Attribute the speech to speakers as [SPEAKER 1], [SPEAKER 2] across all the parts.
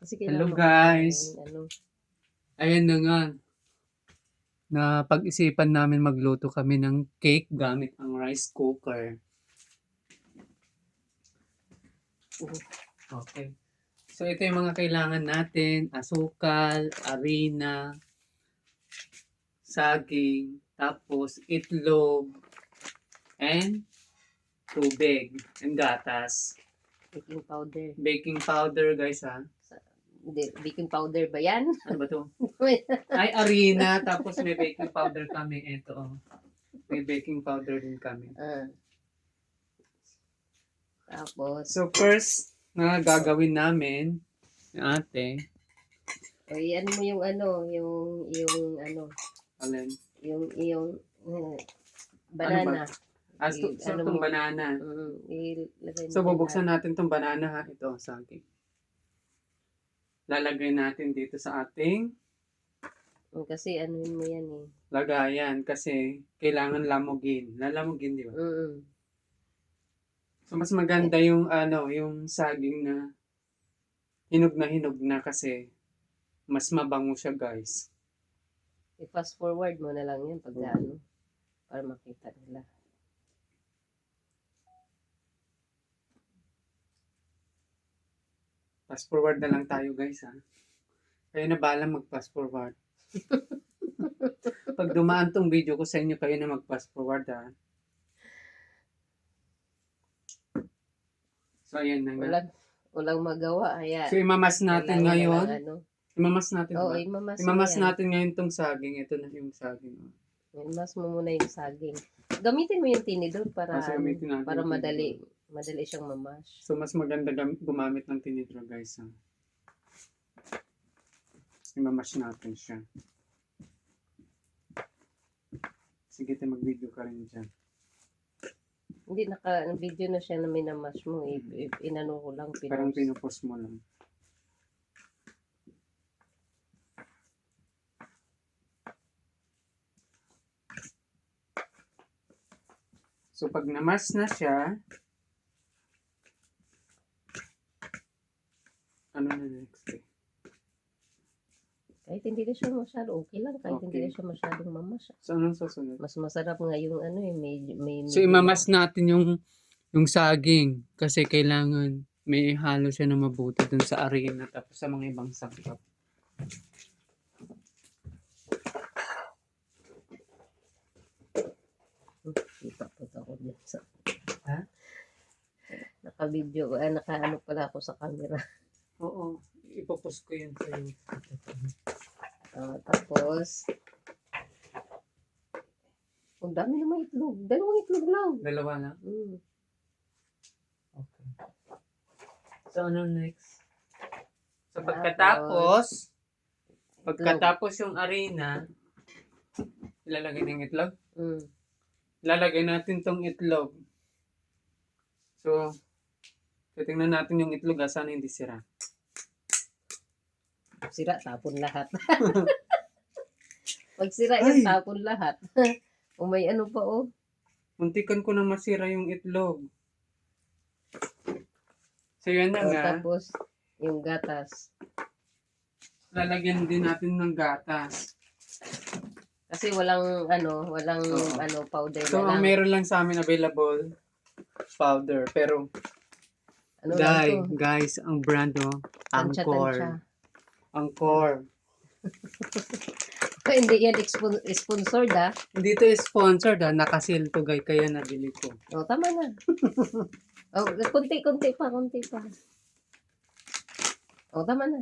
[SPEAKER 1] Kasi
[SPEAKER 2] Hello
[SPEAKER 1] kailangan
[SPEAKER 2] guys.
[SPEAKER 1] ano.
[SPEAKER 2] Ayan na nga. Napag-isipan namin magluto kami ng cake gamit ang rice cooker. Okay. So ito yung mga kailangan natin. Asukal, harina, saging, tapos itlog, and tubig, and gatas.
[SPEAKER 1] Baking powder.
[SPEAKER 2] Baking powder guys ha.
[SPEAKER 1] Hindi, baking powder ba yan?
[SPEAKER 2] Ano ba to? Ay, harina. Tapos may baking powder kami. Ito oh. May baking powder din kami.
[SPEAKER 1] Tapos,
[SPEAKER 2] So first, na gagawin namin, ate,
[SPEAKER 1] ano mo yung
[SPEAKER 2] alin?
[SPEAKER 1] yung banana.
[SPEAKER 2] So
[SPEAKER 1] Ano
[SPEAKER 2] itong
[SPEAKER 1] mo?
[SPEAKER 2] banana.
[SPEAKER 1] Ilagay mo
[SPEAKER 2] So
[SPEAKER 1] dyan
[SPEAKER 2] bubuksan
[SPEAKER 1] lahat.
[SPEAKER 2] natin itong banana ha. Ito, saging. Lalagay natin dito sa ating
[SPEAKER 1] Kasi anuin mo yan eh.
[SPEAKER 2] lagayan kasi kailangan lamugin. Lalamugin, di ba? So mas maganda yung yung saging na hinog na kasi mas mabango siya, guys.
[SPEAKER 1] I-fast forward mo na lang yan pag para makita nila.
[SPEAKER 2] Fast forward na lang tayo, guys, ha. Kayo na bahala mag-fast forward. Pag dumaan tong video ko sa inyo, kayo na mag-fast forward, ha. So, ayan na nga.
[SPEAKER 1] Walang magawa.
[SPEAKER 2] So, imamas natin ngayon. Imamas natin
[SPEAKER 1] ba?
[SPEAKER 2] Imamas natin ngayon tong saging. Ito na yung saging.
[SPEAKER 1] Imamas mo muna yung saging. Gamitin mo yung tinidor para para madali siyang mamash.
[SPEAKER 2] So, mas maganda gumamit ng tinidor, guys, ha. Imamash natin siya. Sige, mag-video ka rin dyan.
[SPEAKER 1] Hindi, video na siya na minamash mo. Inano ko lang.
[SPEAKER 2] Parang pinupost mo lang. So, pag namash na siya, ano na next eh?
[SPEAKER 1] Kahit hindi na siya masyado, okay lang. Kahit hindi na siya masyadong mamash.
[SPEAKER 2] So, anong susunod?
[SPEAKER 1] Mas masarap nga yung may
[SPEAKER 2] So, imamas natin yung saging kasi kailangan may halo siya na mabuti dun sa harina tapos sa mga ibang sangkap.
[SPEAKER 1] Ipapot ako dyan sa...
[SPEAKER 2] Ha?
[SPEAKER 1] Naka-video, naka-ano pala ako sa camera.
[SPEAKER 2] Oo, ipopost ko yun sa iyo.
[SPEAKER 1] Tapos, ang dami naman itlog. 2 itlog lang.
[SPEAKER 2] 2 lang? Okay. So, ano next? So, pagkatapos yung harina, ilalagay ng itlog? Lalagay natin tong itlog. So, titingnan natin yung itlog sana hindi sira.
[SPEAKER 1] Sira, tapon lahat. Pag sira yan, tapon lahat. O may ano pa oh.
[SPEAKER 2] Muntikan ko na masira yung itlog. So, yan na nga.
[SPEAKER 1] Tapos, yung gatas.
[SPEAKER 2] Lalagyan din natin ng gatas.
[SPEAKER 1] Kasi walang powder
[SPEAKER 2] So,
[SPEAKER 1] na lang.
[SPEAKER 2] ang meron lang sa amin available, powder. Pero, guys, ang brand Angkor. Angkor.
[SPEAKER 1] Hindi yan sponsored ha.
[SPEAKER 2] Hindi to sponsored ha. Nakasil to guys, kaya nabili ko.
[SPEAKER 1] Tama na. Kunti pa. Tama na.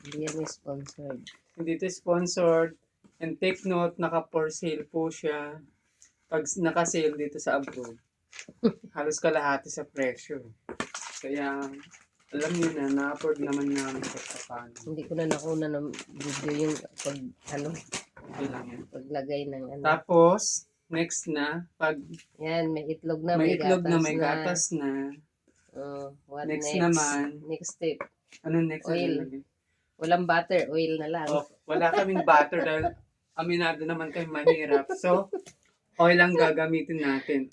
[SPEAKER 1] Hindi yan sponsored.
[SPEAKER 2] Hindi ito sponsored. And take note, naka-for sale po siya. Pag naka-sale dito sa abroad, halos kalahati sa presyo. Kaya, alam niyo na, na-afford naman namin sa paano.
[SPEAKER 1] Hindi ko na nakuna ng video yung
[SPEAKER 2] Okay lang yan.
[SPEAKER 1] paglagay ng
[SPEAKER 2] Tapos, next na,
[SPEAKER 1] yan, may itlog na,
[SPEAKER 2] may gatas na. Next naman,
[SPEAKER 1] next step.
[SPEAKER 2] Ano next?
[SPEAKER 1] Oil. Walang butter, oil na lang.
[SPEAKER 2] Wala kaming butter dahil aminado naman kayo mahirap. So, oil lang gagamitin natin.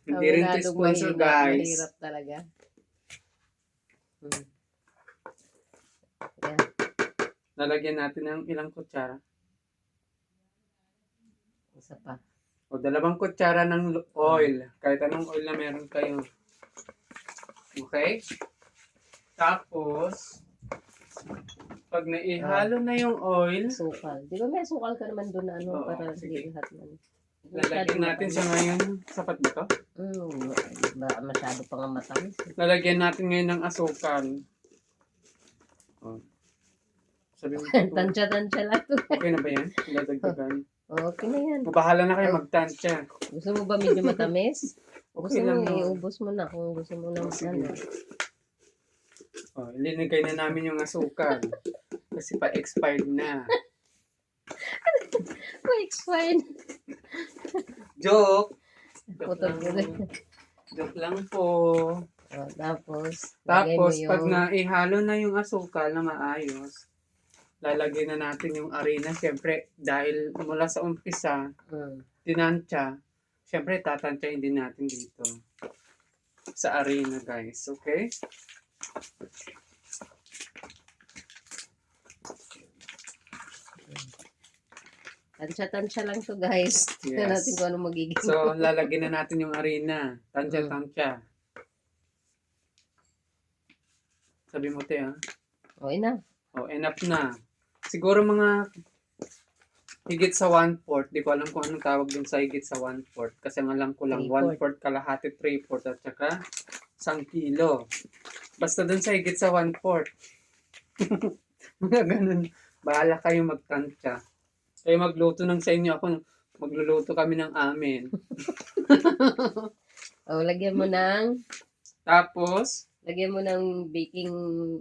[SPEAKER 2] Hindi rin to sponsor, guys.
[SPEAKER 1] Mahirap talaga. Hmm. Yan.
[SPEAKER 2] Lalagyan natin ng ilang kutsara.
[SPEAKER 1] Isa pa.
[SPEAKER 2] O 2 kutsara ng oil. Kahit anong oil na meron kayo. Okay? Tapos, pag naihalo na yung oil,
[SPEAKER 1] Sukal. Di ba may sukal ka naman doon na ano
[SPEAKER 2] Oo,
[SPEAKER 1] para
[SPEAKER 2] sige.
[SPEAKER 1] hindi lahat man.
[SPEAKER 2] lalagyan natin siya ngayon. Sapat ba to?
[SPEAKER 1] Masyado pa nga matamis.
[SPEAKER 2] Lalagyan natin ngayon ng asukal. O. Sabi mo,
[SPEAKER 1] Tansya-tansya lang to.
[SPEAKER 2] okay na ba yan? Ladagdagan.
[SPEAKER 1] Okay na yan.
[SPEAKER 2] Bahala na kayo magtansya.
[SPEAKER 1] Gusto mo ba medyo matamis? Gusto
[SPEAKER 2] Okay lang.
[SPEAKER 1] mo, iubos mo na kung gusto mo na
[SPEAKER 2] Sige.
[SPEAKER 1] ano.
[SPEAKER 2] O, ilinagay na namin yung asukal. Kasi pa-expired na.
[SPEAKER 1] Quick, fine.
[SPEAKER 2] Joke!
[SPEAKER 1] Putol ko rin.
[SPEAKER 2] Joke lang po.
[SPEAKER 1] Tapos, lagay mo
[SPEAKER 2] Tapos,
[SPEAKER 1] yung...
[SPEAKER 2] pag naihalo na yung asukal na maayos, lalagyan na natin yung arena. Siyempre, dahil mula sa umpisa, tinansya, siyempre, tatantyahin din natin dito. Sa arena, guys. Okay?
[SPEAKER 1] Tansya-tansya lang to guys. Tingnan
[SPEAKER 2] Yes.
[SPEAKER 1] natin kung ano magiging.
[SPEAKER 2] So, lalagyan na natin yung arena. Tansya-tansya. Sabi mo, te, ha?
[SPEAKER 1] Okay na.
[SPEAKER 2] O, enough na. Siguro mga higit sa 1/4. Di ko alam kung anong tawag dun sa higit sa 1/4. Kasi ang alam ko lang
[SPEAKER 1] 3/4.
[SPEAKER 2] 1/4 kalahati, 3/4 at saka 1 kilo. Basta dun sa higit sa 1/4. Mga ganun. Bahala kayo magtansya. Kayo magluto ng sa inyo. Ako, magluluto kami ng amin.
[SPEAKER 1] Lagyan mo ng...
[SPEAKER 2] Tapos,
[SPEAKER 1] Lagyan mo ng baking,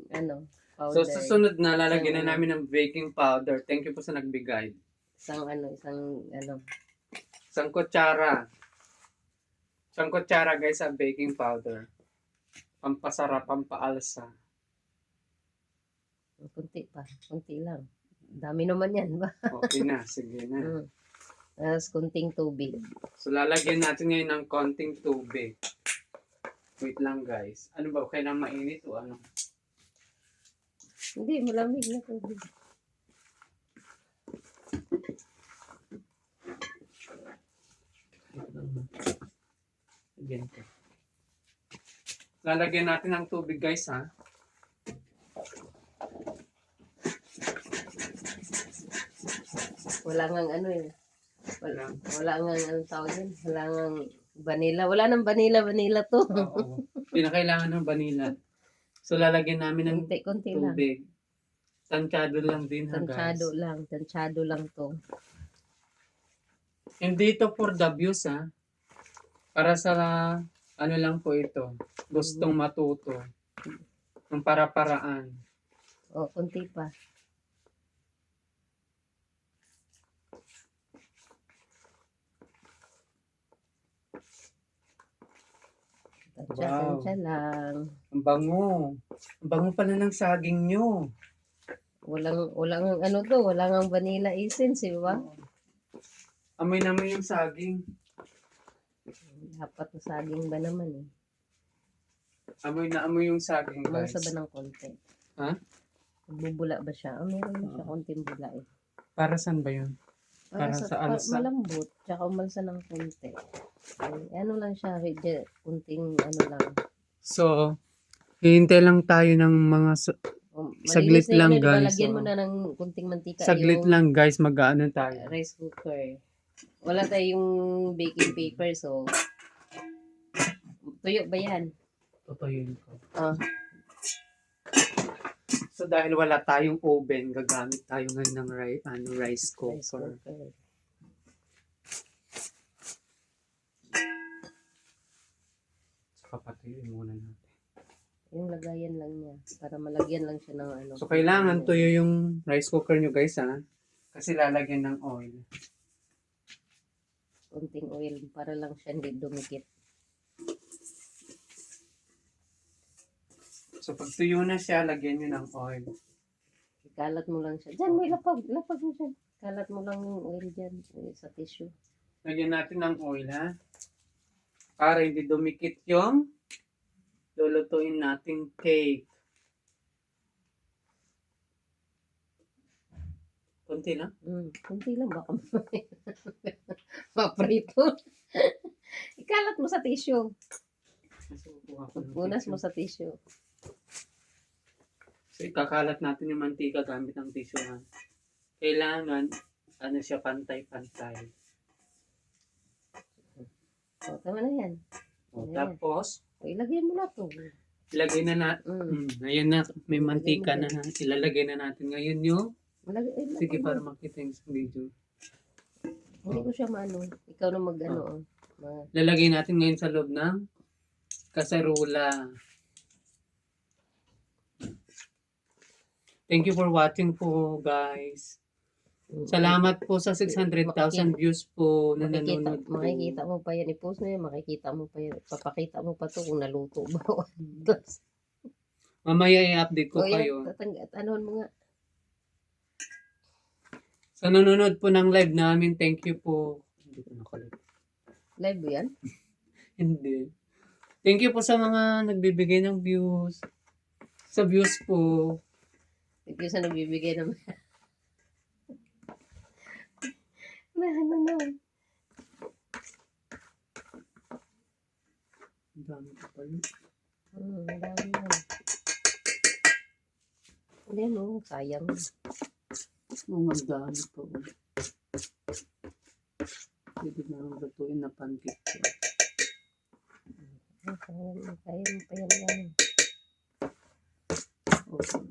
[SPEAKER 2] so
[SPEAKER 1] powder.
[SPEAKER 2] susunod na, lalagyan na namin ng baking powder. Thank you po sa nagbigay.
[SPEAKER 1] Isang
[SPEAKER 2] Isang kutsara. Isang kutsara guys sa baking powder. Pampasarap, pampaalsa.
[SPEAKER 1] kunti pa. Kunti lang. Dami naman yan, ba?
[SPEAKER 2] Okay na, sige na.
[SPEAKER 1] Tapos kunting tubig.
[SPEAKER 2] So lalagyan natin ngayon ng konting tubig. Wait lang guys. Ano ba? Kailangan mainit o ano?
[SPEAKER 1] Hindi, malamig na tubig.
[SPEAKER 2] Ganito. Lalagyan natin ng tubig guys ha.
[SPEAKER 1] Wala ngang wala ngang anong tawag yun? Wala ngang vanilla. Wala nang vanilla to.
[SPEAKER 2] Oo. Hindi na kailangan ng vanilla. So lalagyan namin ng
[SPEAKER 1] Konti lang.
[SPEAKER 2] tubig. Tansyado lang din ha guys.
[SPEAKER 1] Tansyado lang to.
[SPEAKER 2] Hindi to for the views ha. Para sa ano lang po ito. Gustong matuto. Ng para-paraan.
[SPEAKER 1] Konti pa. Tansya lang.
[SPEAKER 2] Ang bango. Ang bango pala ng saging nyo.
[SPEAKER 1] Walang walang vanilla essence, di ba?
[SPEAKER 2] Amoy naman yung saging.
[SPEAKER 1] Dapat na saging ba naman eh.
[SPEAKER 2] Amoy na amoy yung saging guys.
[SPEAKER 1] Umalsa ba ng konti?
[SPEAKER 2] Ha?
[SPEAKER 1] Bubula ba siya? Meron na siya konting bula eh.
[SPEAKER 2] Para saan ba yun? Para sa alsa?
[SPEAKER 1] Malambot, tsaka umalsa ng konti. Ano lang siya, kunting lang.
[SPEAKER 2] So, hihintay lang tayo ng mga saglit
[SPEAKER 1] Malinis na
[SPEAKER 2] lang
[SPEAKER 1] yun, diba?
[SPEAKER 2] guys.
[SPEAKER 1] Lagyan mo na ng kunting mantika
[SPEAKER 2] Saglit
[SPEAKER 1] yung
[SPEAKER 2] lang guys, mag-ano tayo.
[SPEAKER 1] rice cooker. Wala tayong baking paper, so tuyo ba yan?
[SPEAKER 2] Tutuyin ko.
[SPEAKER 1] Ah.
[SPEAKER 2] So dahil wala tayong oven, gagamit tayo ngayon ng rice
[SPEAKER 1] Rice
[SPEAKER 2] cooker.
[SPEAKER 1] cooker.
[SPEAKER 2] So papatuyuin muna natin.
[SPEAKER 1] Yung lagayan lang niya, para malagyan lang siya ng ano.
[SPEAKER 2] So kailangan tuyo yung rice cooker nyo guys ha. Kasi lalagyan ng oil.
[SPEAKER 1] Kunting oil para lang siya hindi dumikit.
[SPEAKER 2] So pag tuyo na siya, lagyan nyo ng oil.
[SPEAKER 1] Kalat mo lang siya. Diyan, may lapag mo siya. Kalat mo lang yung oil dyan sa tissue.
[SPEAKER 2] Lagyan natin ng oil ha. Para hindi dumikit yung lulutuin nating cake. Kunti lang.
[SPEAKER 1] Kunti lang baka maprito. Ikalat mo sa tissue. Punas mo sa tissue.
[SPEAKER 2] So, ikakalat natin yung mantika gamit ang tissue ha. Kailangan, ano siya, pantay-pantay.
[SPEAKER 1] O, tama na yan.
[SPEAKER 2] O,
[SPEAKER 1] Ayan.
[SPEAKER 2] tapos,
[SPEAKER 1] O, ilagay mo na to.
[SPEAKER 2] ilagay na natin. Ayan na, may mantika na ha. Ilalagay na natin ngayon yung, sige para makita yung sa video.
[SPEAKER 1] Hindi ko siya maano. Ikaw na mag-ano.
[SPEAKER 2] Lalagay natin ngayon sa loob ng kasarula. Thank you for watching po, guys. Salamat po sa 600,000 views po na nanonood po.
[SPEAKER 1] Makikita mo pa yan. I-post mo yan. Makikita mo pa yan. Papakita mo pa to kung naluto ba.
[SPEAKER 2] Mamaya i-update ko
[SPEAKER 1] O yan,
[SPEAKER 2] kayo.
[SPEAKER 1] anohan mo nga.
[SPEAKER 2] Sa nanonood po ng live namin, thank you po. Hindi ko nakulit.
[SPEAKER 1] Live ba yan?
[SPEAKER 2] Hindi. Thank you po sa mga nagbibigay ng views. Sa views po.
[SPEAKER 1] Ito sa nagbibigay naman. Ano.
[SPEAKER 2] Ang dami ko pala.
[SPEAKER 1] Ang dami yan. Hindi no, sayang.
[SPEAKER 2] Oo, ang dami po. Pwede na ang lutuin na pancake po.
[SPEAKER 1] Sayang pa yan.
[SPEAKER 2] Okay.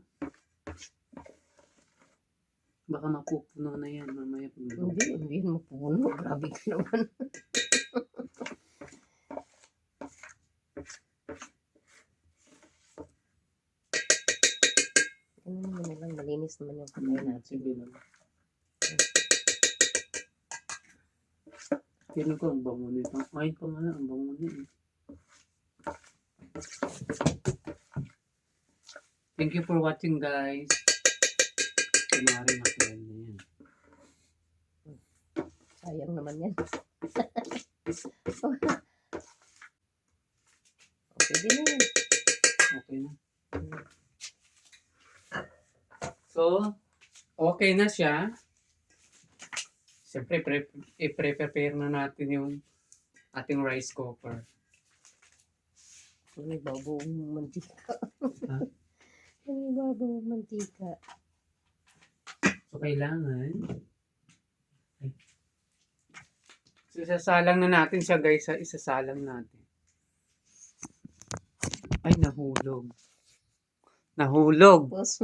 [SPEAKER 2] Baka mapupuno na yan mamaya pag
[SPEAKER 1] Hindi mo puno. Grabe ka naman. Ano naman na lang, malinis naman yung kamay natin.
[SPEAKER 2] Sige lang. Kailan ko ang bango nito? Ay, pa nga ang bango nito. Thank you for watching, guys. Kunwari makuha na yan.
[SPEAKER 1] Sayang naman yan. Okay din na yan.
[SPEAKER 2] Okay na. So, okay na siya. Siyempre, i-prepare na natin yung ating rice cooker.
[SPEAKER 1] May babong mantika.
[SPEAKER 2] Ha?
[SPEAKER 1] May babong mantika.
[SPEAKER 2] So, kailangan. Ay. So, isasalang na natin siya, guys. Isasalang natin. Ay, nahulog. Nahulog.
[SPEAKER 1] Tapos,